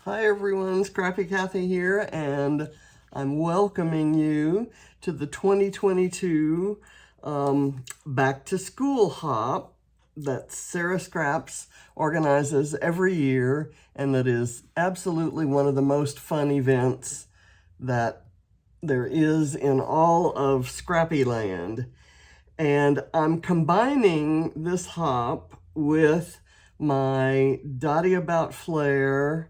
Hi everyone, Scrappy Kathy here, and I'm welcoming you to the 2022 Back to School Hop that Sara Scraps organizes every year, and that is absolutely one of the most fun events that there is in all of Scrappyland. And I'm combining this hop with my Dotty About Flair,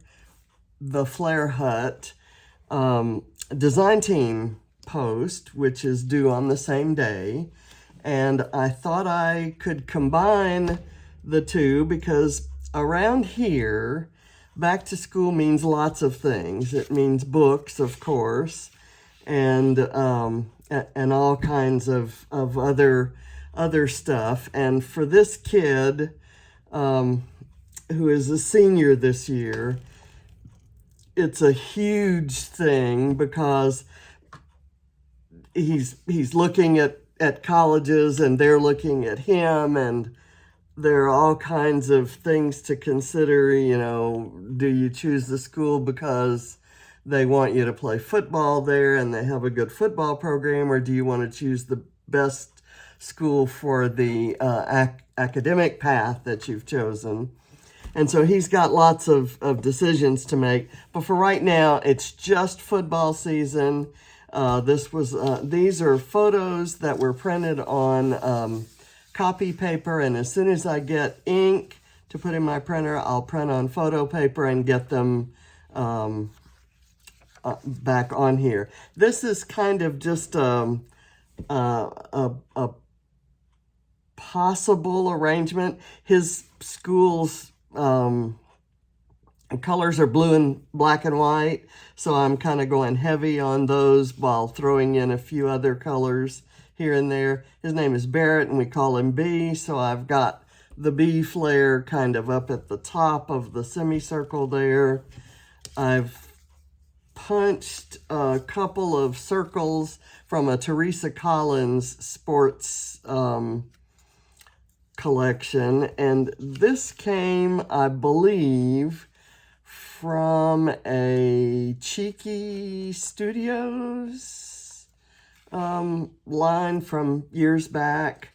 the Flair Hut design team post, which is due on the same day. And I thought I could combine the two because around here, back to school means lots of things. It means books, of course, and all kinds of other stuff. And for this kid, who is a senior this year, it's a huge thing because he's looking at colleges and they're looking at him, and there are all kinds of things to consider. You know, do you choose the school because they want you to play football there and they have a good football program, or do you want to choose the best school for the academic path that you've chosen? And so he's got lots of decisions to make. But for right now, it's just football season. These are photos that were printed on copy paper. And as soon as I get ink to put in my printer, I'll print on photo paper and get them back on here. This is kind of just a possible arrangement. His school's colors are blue and black and white, so I'm kind of going heavy on those while throwing in a few other colors here and there. His name is Barrett and we call him B, so I've got the B flare kind of up at the top of the semicircle there. I've punched a couple of circles from a Teresa Collins sports collection, and this came, I believe, from a Cheeky Studios line from years back.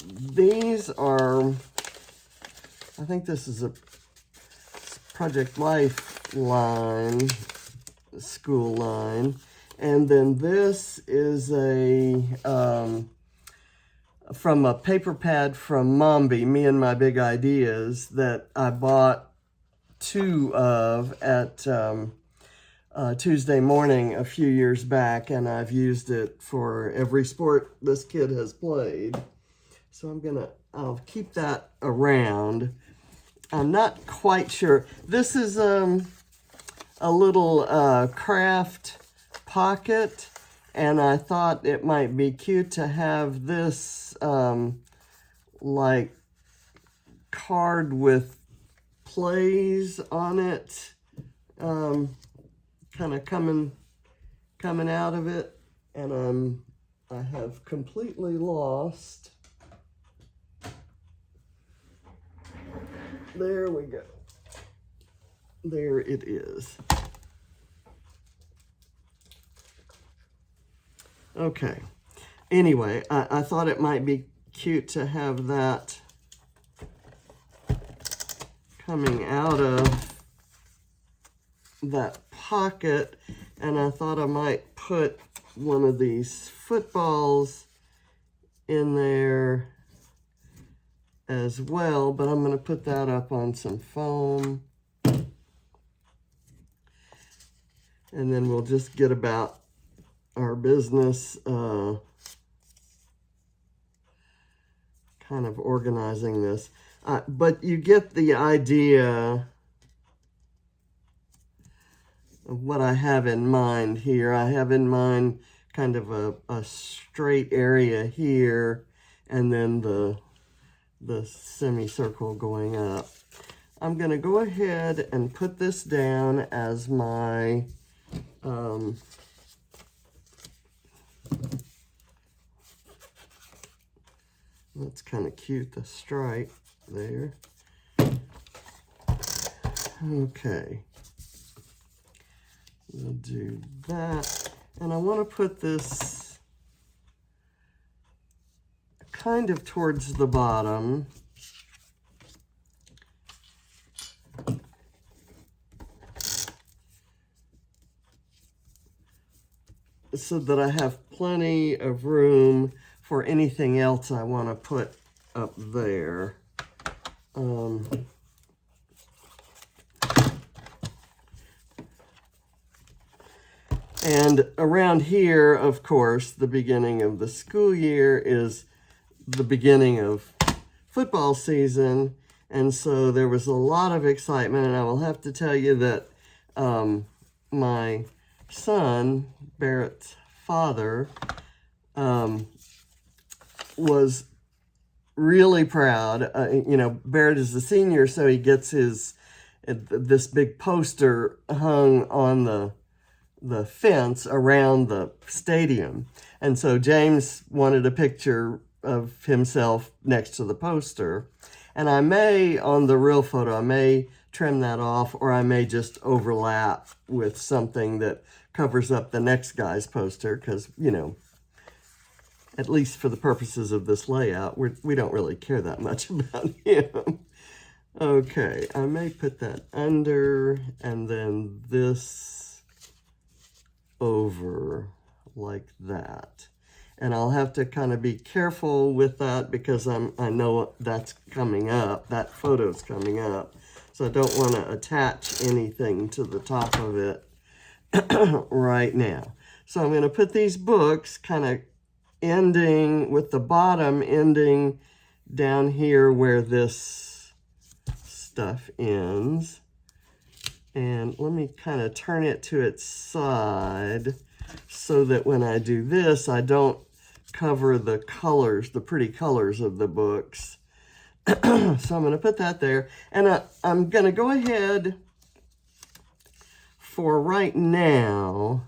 These are, I think this is a Project Life line, school line, and then this is a from a paper pad from Mombi, Me and My Big Ideas, that I bought two of at Tuesday Morning a few years back, and I've used it for every sport this kid has played. So I'll keep that around. I'm not quite sure. This is a little craft pocket, and I thought it might be cute to have this like card with plays on it, kind of coming out of it, and I have completely lost. There we go. There it is. Okay. Anyway, I thought it might be cute to have that coming out of that pocket, and I thought I might put one of these footballs in there as well, but I'm going to put that up on some foam, and then we'll just get about our business kind of organizing this. But you get the idea of what I have in mind here. I have in mind kind of a straight area here, and then the semicircle going up. I'm going to go ahead and put this down as my that's kind of cute, the stripe there. Okay. We'll do that. And I want to put this kind of towards the bottom. So that I have plenty of room for anything else I want to put up there. And around here, of course, the beginning of the school year is the beginning of football season. And so there was a lot of excitement. And I will have to tell you that my son, Barrett's father, was really proud. You know, Barrett is a senior, so he gets this big poster hung on the fence around the stadium. And so James wanted a picture of himself next to the poster. And I may, on the real photo, I may trim that off, or I may just overlap with something that covers up the next guy's poster, because, you know, at least for the purposes of this layout, we don't really care that much about him. Okay, I may put that under, and then this over like that. And I'll have to kind of be careful with that because I know that's coming up, that photo's coming up. So I don't want to attach anything to the top of it right now. So I'm going to put these books kind of ending with the bottom ending down here where this stuff ends. And let me kind of turn it to its side so that when I do this, I don't cover the colors, the pretty colors of the books. So I'm going to put that there. And I'm going to go ahead for right now.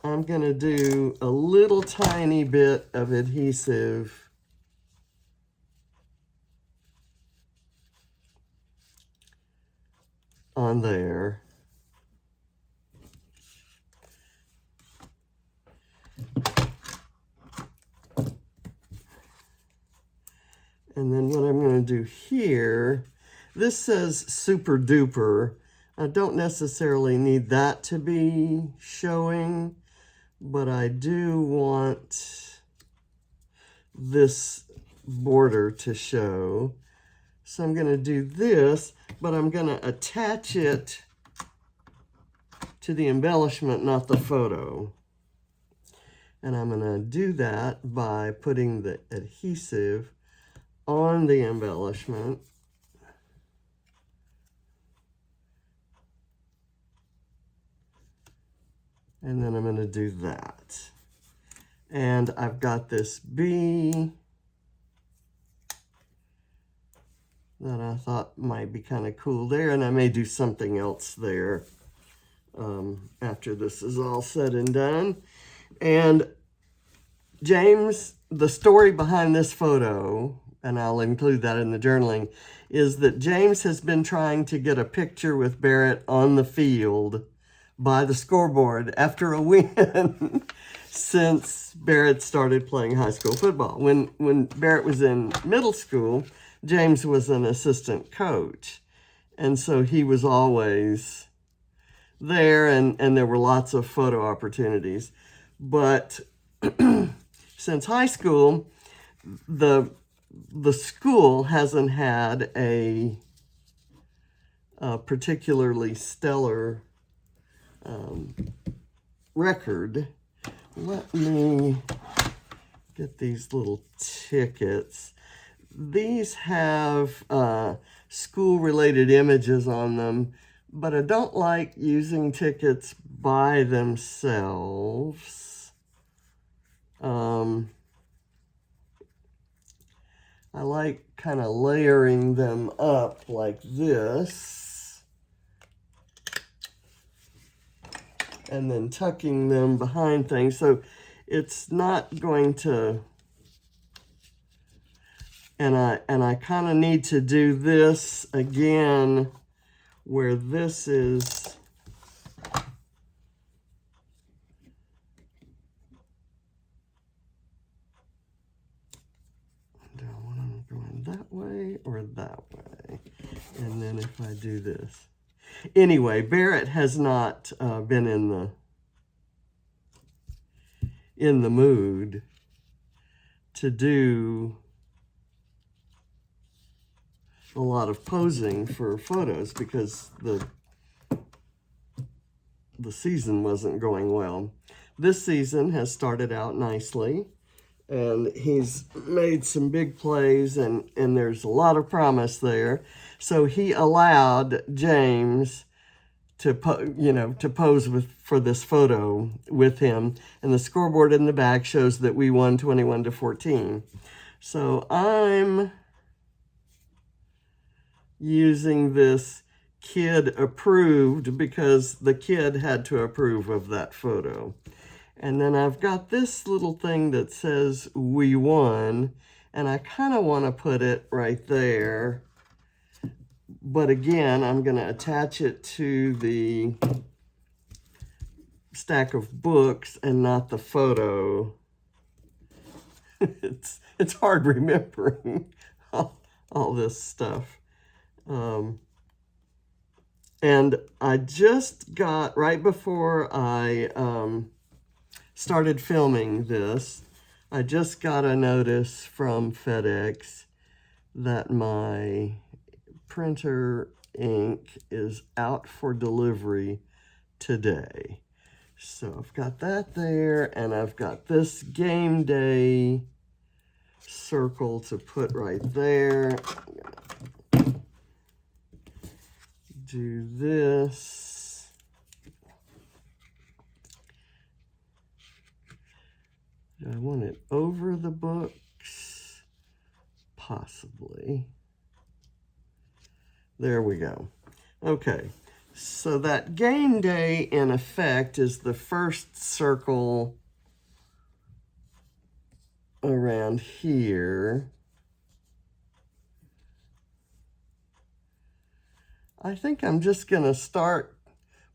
I'm going to do a little tiny bit of adhesive on there. And then what I'm going to do here, this says super duper. I don't necessarily need that to be showing, but I do want this border to show. So I'm going to do this, but I'm going to attach it to the embellishment, not the photo. And I'm going to do that by putting the adhesive on the embellishment. And then I'm going to do that. And I've got this bee that I thought might be kind of cool there. And I may do something else there after this is all said and done. And James, the story behind this photo, and I'll include that in the journaling, is that James has been trying to get a picture with Barrett on the field by the scoreboard after a win since Barrett started playing high school football. When Barrett was in middle school, James was an assistant coach. And so he was always there, and there were lots of photo opportunities. But since high school, the school hasn't had a particularly stellar record. Let me get these little tickets. These have school-related images on them, but I don't like using tickets by themselves. I like kind of layering them up like this, and then tucking them behind things. So it's not going to, and I kind of need to do this again where this is do I want them going that way or that way? And then if I do this. Anyway, Barrett has not been in the mood to do a lot of posing for photos because the season wasn't going well. This season has started out nicely, and he's made some big plays, and there's a lot of promise there. So he allowed James to pose for this photo with him, and the scoreboard in the back shows that we won 21-14. So I'm using this kid approved because the kid had to approve of that photo. And then I've got this little thing that says we won, and I kind of want to put it right there. But again, I'm going to attach it to the stack of books and not the photo. It's hard remembering all this stuff. And I just got, right before I started filming this, I just got a notice from FedEx that my printer ink is out for delivery today. So I've got that there, and I've got this game day circle to put right there. Do this. Do I want it over the books? Possibly. There we go. Okay, so that game day in effect is the first circle around here. I think I'm just going to start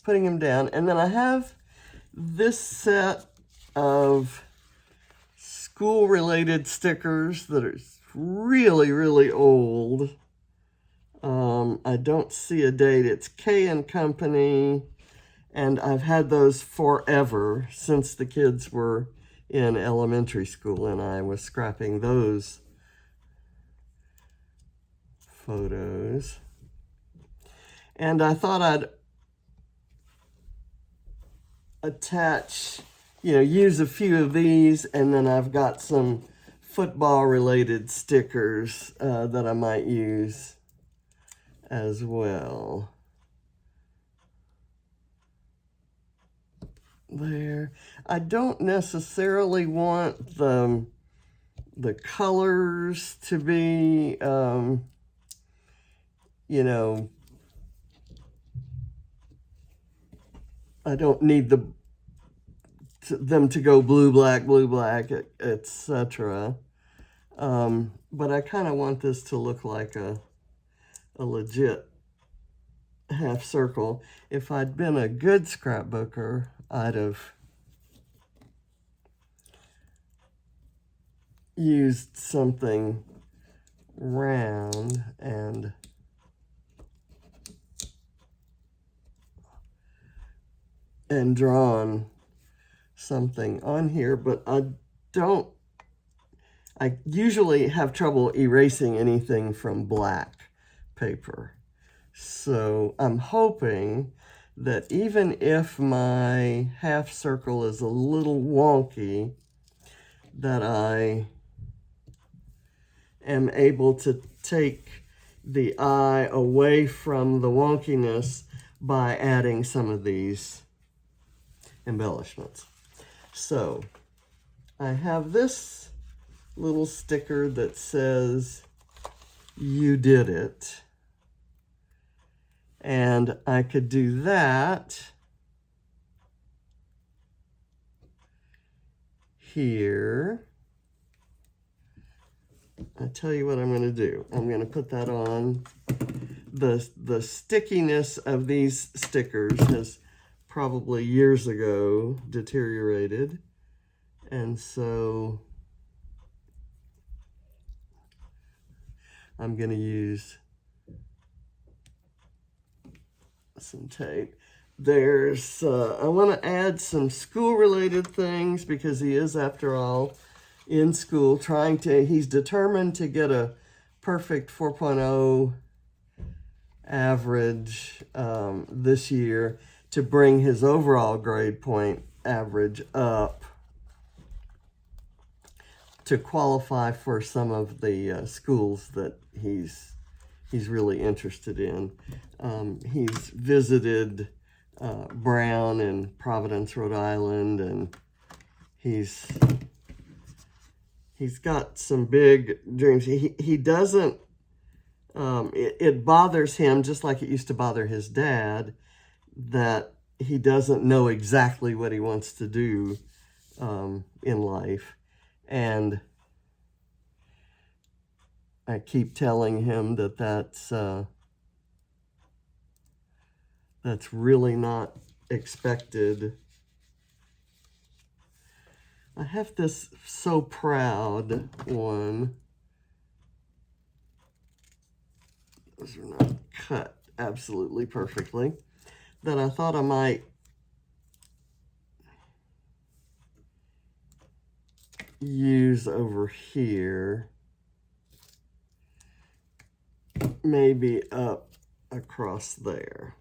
putting them down. And then I have this set of school-related stickers that are really, really old. I don't see a date. It's K & Company, and I've had those forever since the kids were in elementary school, and I was scrapping those photos. And I thought I'd attach, use a few of these, and then I've got some football-related stickers that I might use as well. There. I don't necessarily want the colors to be, I don't need them to go blue, black, etc. But I kind of want this to look like a legit half circle. If I'd been a good scrapbooker, I'd have used something round and drawn something on here, but I usually have trouble erasing anything from black paper. So I'm hoping that even if my half circle is a little wonky, that I am able to take the eye away from the wonkiness by adding some of these embellishments. So I have this little sticker that says, "You did it." And I could do that here. I tell you what I'm going to do. I'm going to put that on the stickiness of these stickers has probably years ago deteriorated. And so I'm going to use some tape. There's, I want to add some school-related things because he is, after all, in school he's determined to get a perfect 4.0 average this year to bring his overall grade point average up to qualify for some of the schools that he's really interested in. He's visited Brown in Providence, Rhode Island, and he's got some big dreams. He doesn't, it bothers him, just like it used to bother his dad, that he doesn't know exactly what he wants to do in life. And I keep telling him that that's really not expected. I have this So Proud one. Those are not cut absolutely perfectly. That I thought I might use over here. Maybe up across there.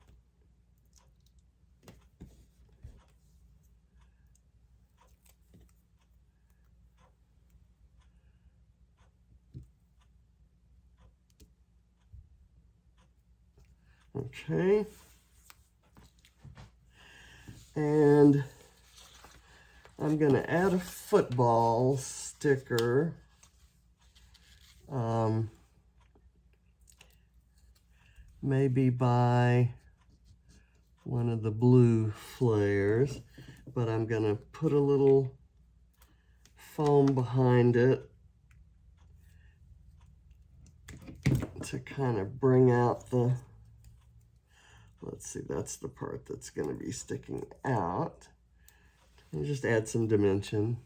Okay. And I'm going to add a football sticker. Maybe by one of the blue flares, but I'm going to put a little foam behind it to kind of bring out the, let's see, that's the part that's going to be sticking out. And just add some dimension.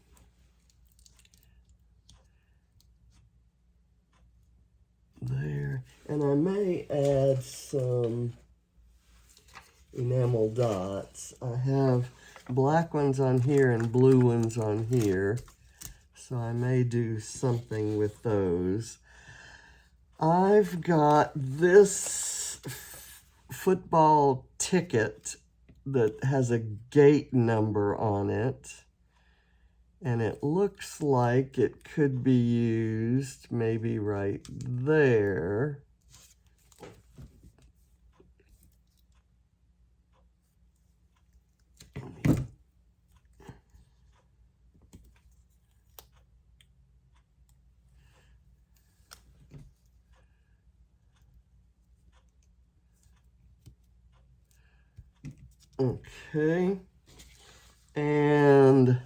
There. And I may add some enamel dots. I have black ones on here and blue ones on here. So I may do something with those. I've got this football ticket that has a gate number on it. And it looks like it could be used maybe right there. Okay. And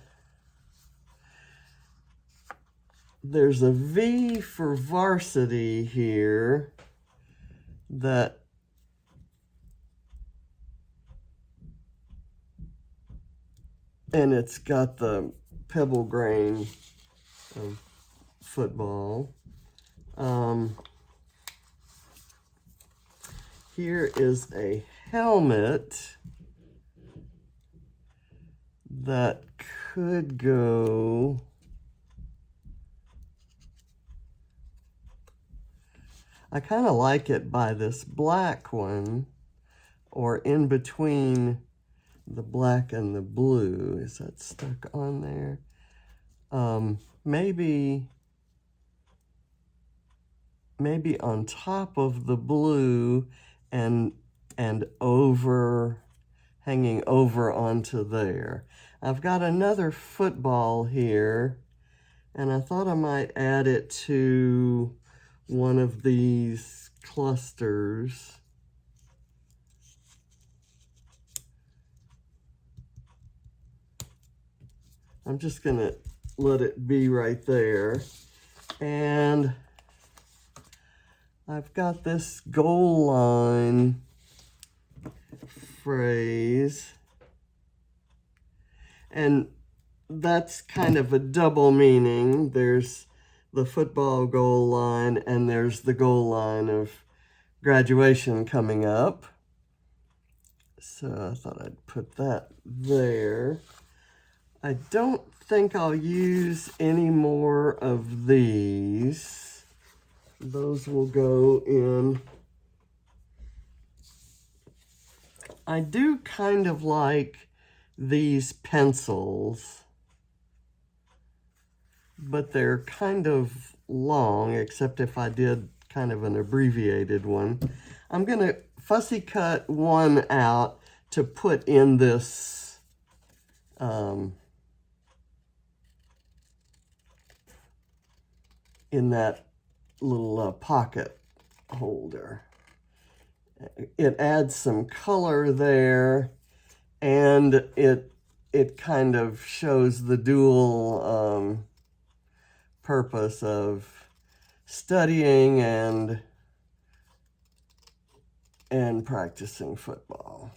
there's a V for varsity here that and it's got the pebble grain of football. Here is a helmet that could go I kind of like it by this black one, or in between the black and the blue. Is that stuck on there? Maybe on top of the blue and over, hanging over onto there. I've got another football here, and I thought I might add it to one of these clusters. I'm just going to let it be right there. And I've got this goal line phrase, and that's kind of a double meaning. There's the football goal line, and there's the goal line of graduation coming up. So I thought I'd put that there. I don't think I'll use any more of these. Those will go in. I do kind of like these pencils, but they're kind of long, except if I did kind of an abbreviated one. I'm going to fussy cut one out to put in this in that little pocket holder. It adds some color there, and it kind of shows the dual purpose of studying and practicing football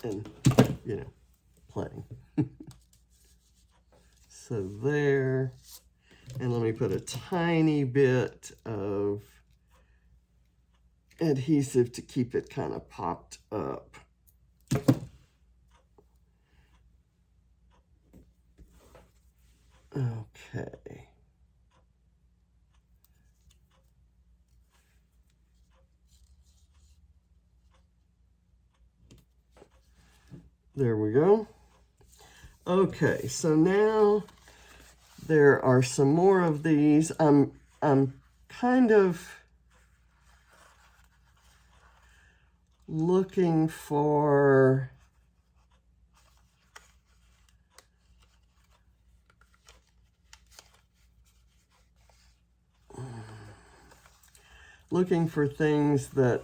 and, you know, playing. So there, and let me put a tiny bit of adhesive to keep it kind of popped up. Okay. There we go. Okay, so now there are some more of these. I'm kind of looking for things that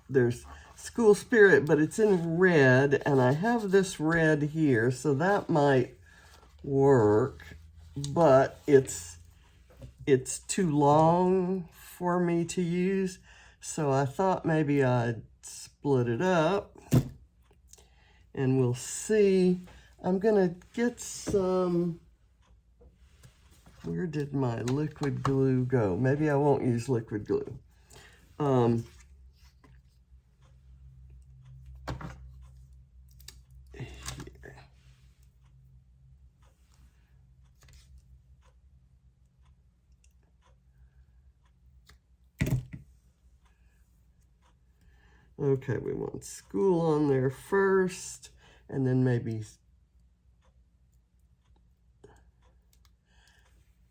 there's school spirit, but it's in red, and I have this red here, so that might work, but it's too long for me to use, so I thought maybe I'd split it up, and we'll see. I'm gonna get some, where did my liquid glue go? Maybe I won't use liquid glue. Here. Okay, we want school on there first, and then maybe,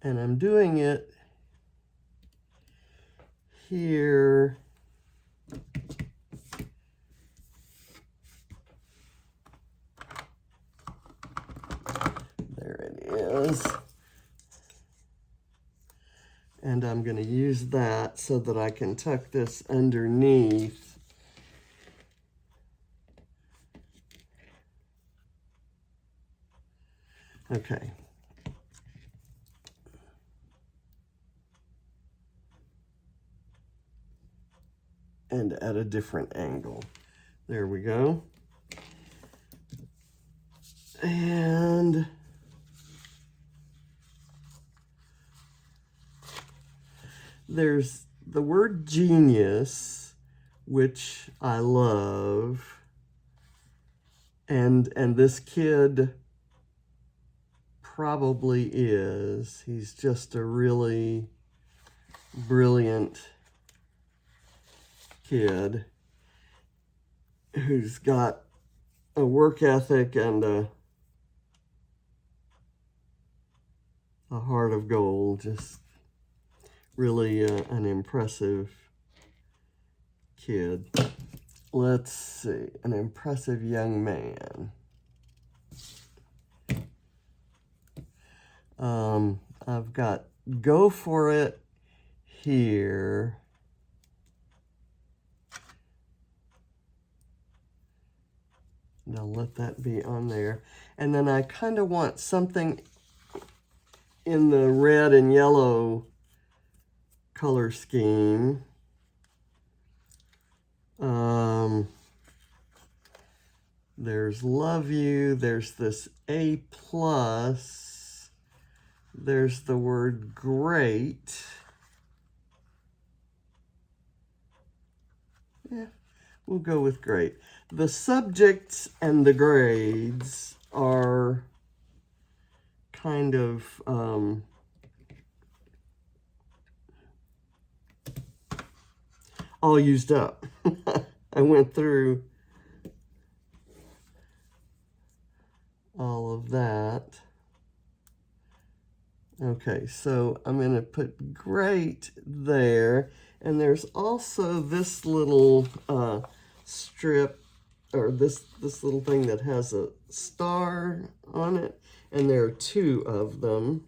and I'm doing it here. There it is. And I'm going to use that so that I can tuck this underneath. Okay. And at a different angle. There we go. And there's the word genius, which I love. And this kid probably is. He's just a really brilliant kid who's got a work ethic and a heart of gold. Just really an impressive kid. Let's see, an impressive young man. I've got go for it here. Now let that be on there. And then I kind of want something in the red and yellow color scheme. There's love you. There's this A+. There's the word great. Yeah, we'll go with great. The subjects and the grades are kind of all used up. I went through all of that. Okay, so I'm going to put great there. And there's also this little strip, or this little thing that has a star on it. And there are 2 of them.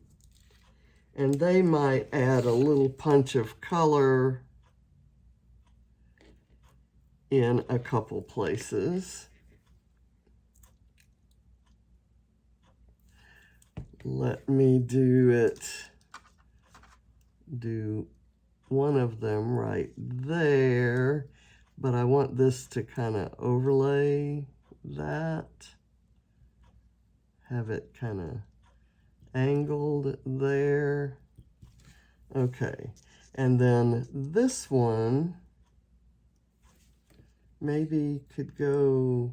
And they might add a little punch of color in a couple places. Let me do one of them right there, but I want this to kind of overlay that, have it kind of angled there. Okay, and then this one maybe could go,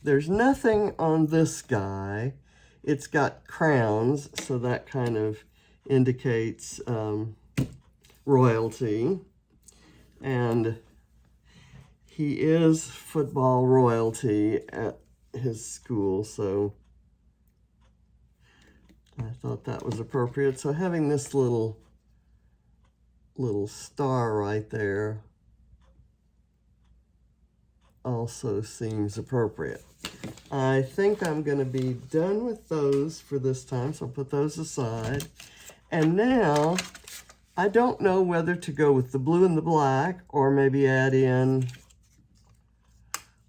there's nothing on this guy. It's got crowns, so that kind of indicates royalty. And he is football royalty at his school, so I thought that was appropriate. So having this little star right there also seems appropriate. I think I'm going to be done with those for this time, so I'll put those aside. And now, I don't know whether to go with the blue and the black, or maybe add in,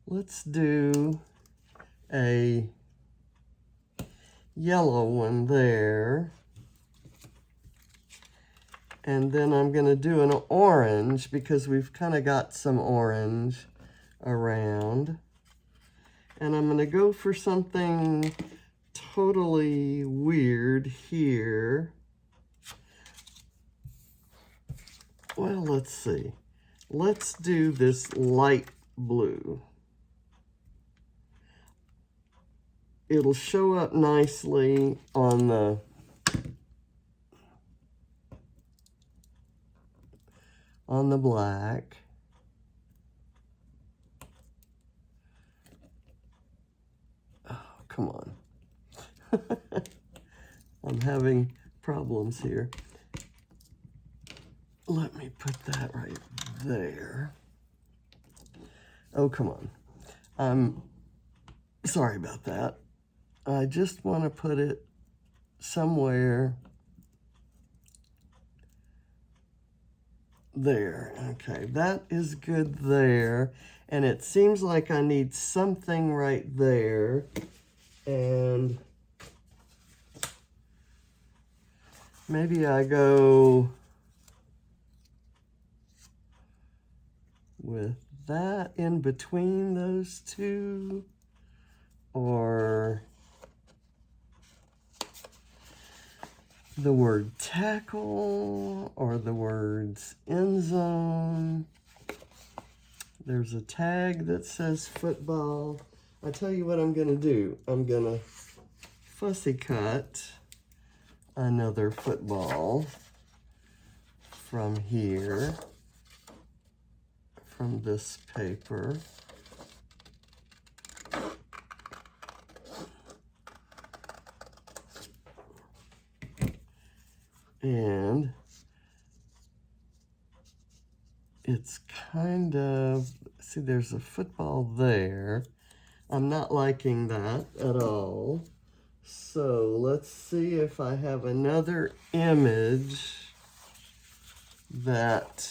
let's do a yellow one there. And then I'm going to do an orange, because we've kind of got some orange around. And I'm going to go for something totally weird here. Well, let's see. Let's do this light blue. It'll show up nicely on the black. Oh, come on. I'm having problems here. Let me put that right there. Oh, come on. I'm sorry about that. I just want to put it somewhere there. Okay, that is good there. And it seems like I need something right there. And maybe I go with that in between those two, or the word tackle, or the words end zone. There's a tag that says football. I tell you what I'm going to do. I'm going to fussy cut another football from here, from this paper. And it's kind of, see, there's a football there. I'm not liking that at all. So let's see if I have another image that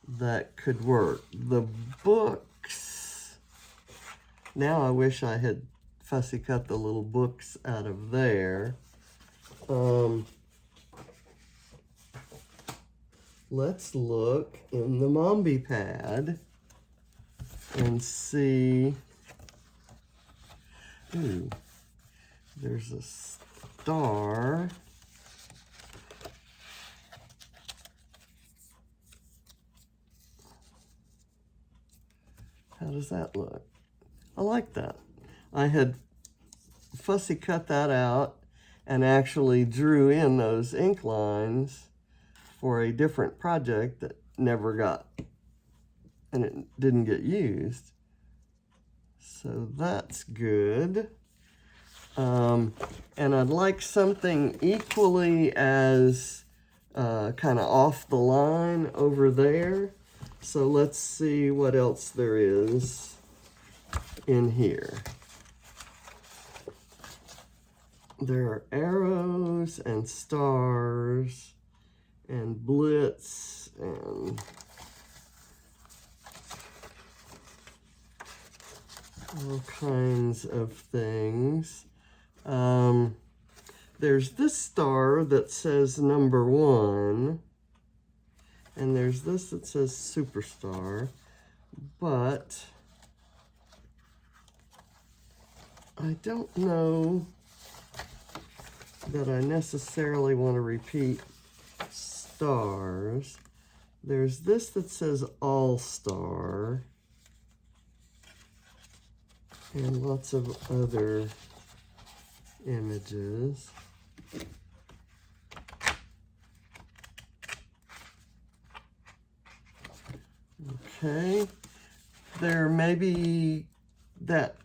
that could work. The books, now I wish I had fussy cut the little books out of there. let's look in the Mombi pad and see. Ooh, there's a star. How does that look? I like that. I had fussy cut that out and actually drew in those ink lines for a different project that never got, and it didn't get used. So that's good. And I'd like something equally as kind of off the line over there. So let's see what else there is in here. There are arrows and stars and blitz and all kinds of things. There's this star that says number 1, and there's this that says superstar, but I don't know that I necessarily want to repeat stars. There's this that says all-star, and lots of other images. Okay, there may be that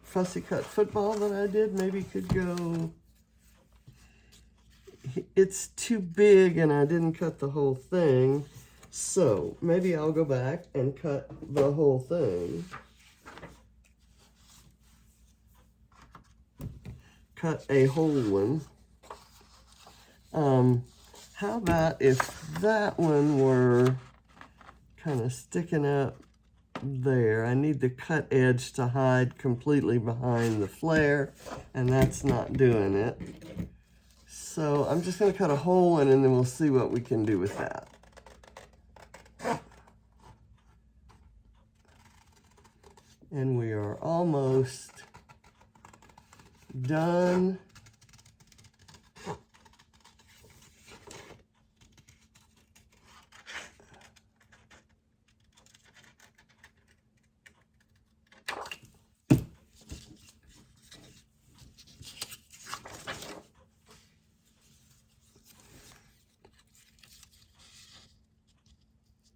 fussy cut football that I did, maybe could go. It's too big and I didn't cut the whole thing, so maybe I'll go back and cut the whole thing. Cut a whole one. How about if that one were kind of sticking up there? I need the cut edge to hide completely behind the flare, and that's not doing it. So I'm just going to cut a hole in, and then we'll see what we can do with that. And we are almost done.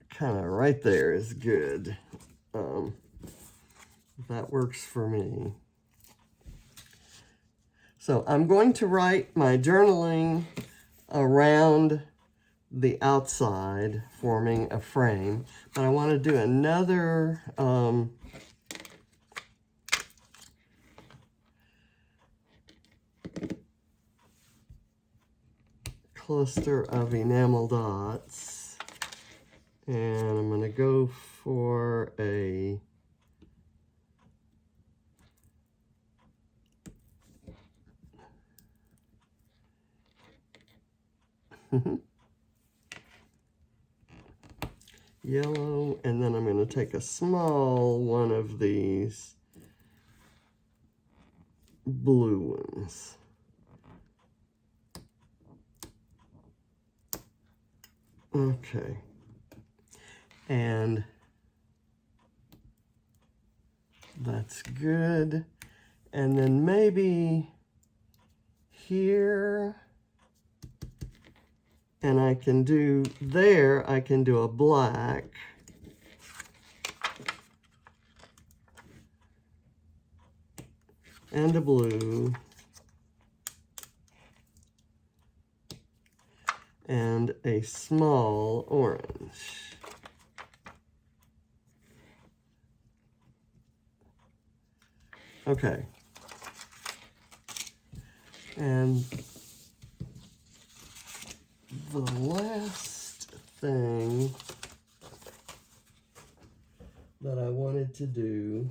Kind of right there is good. That works for me. So I'm going to write my journaling around the outside, forming a frame, but I want to do another cluster of enamel dots, and I'm going to go for a yellow, and then I'm going to take a small one of these blue ones. Okay. And that's good. And then maybe here, and I can do there, I can do a black. And a blue. And a small orange. Okay. And the last thing that I wanted to do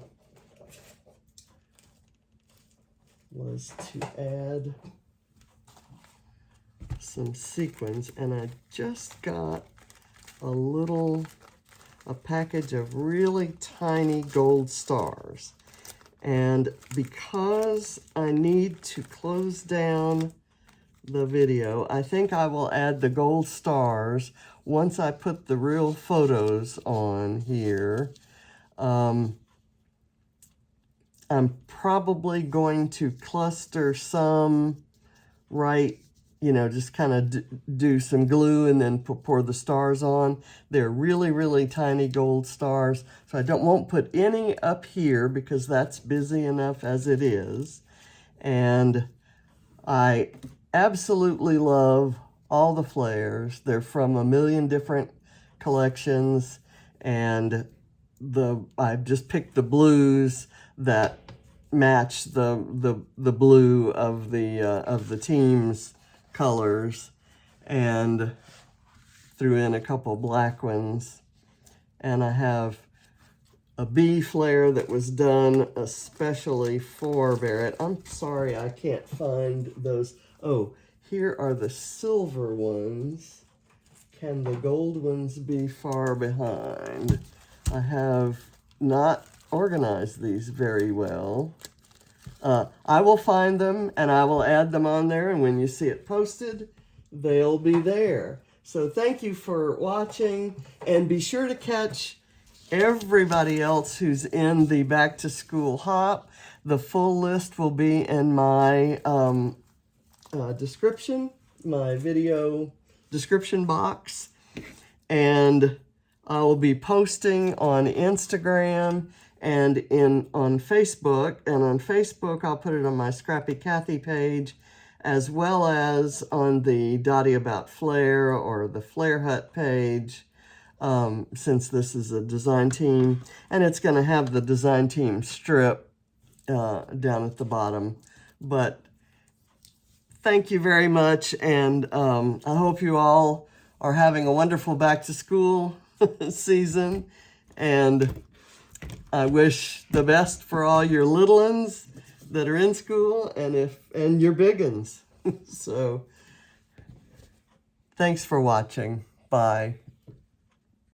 was to add some sequins, and I just got a package of really tiny gold stars. And because I need to close down the video, I think I will add the gold stars once I put the real photos on here. I'm probably going to cluster some right, just kind of do some glue and then pour the stars on. They're really, really tiny gold stars. So I won't put any up here because that's busy enough as it is. And I absolutely love all the Flairs. They're from a million different collections, and I've just picked the blues that match the blue of the team's colors, and threw in a couple black ones. And I have a bee Flair that was done especially for Barrett. I'm sorry I can't find those. Oh, here are the silver ones. Can the gold ones be far behind? I have not organized these very well. I will find them and I will add them on there, and when you see it posted, they'll be there. So thank you for watching, and be sure to catch everybody else who's in the back to school hop. The full list will be in my description, my video description box, and I will be posting on Instagram and on Facebook. And on Facebook, I'll put it on my Scrappy Kathy page, as well as on the Dotty About Flair or the Flair Hut page, since this is a design team. And it's going to have the design team strip down at the bottom. But thank you very much, and I hope you all are having a wonderful back to school season, and I wish the best for all your little ones that are in school and your big ones. So thanks for watching. Bye.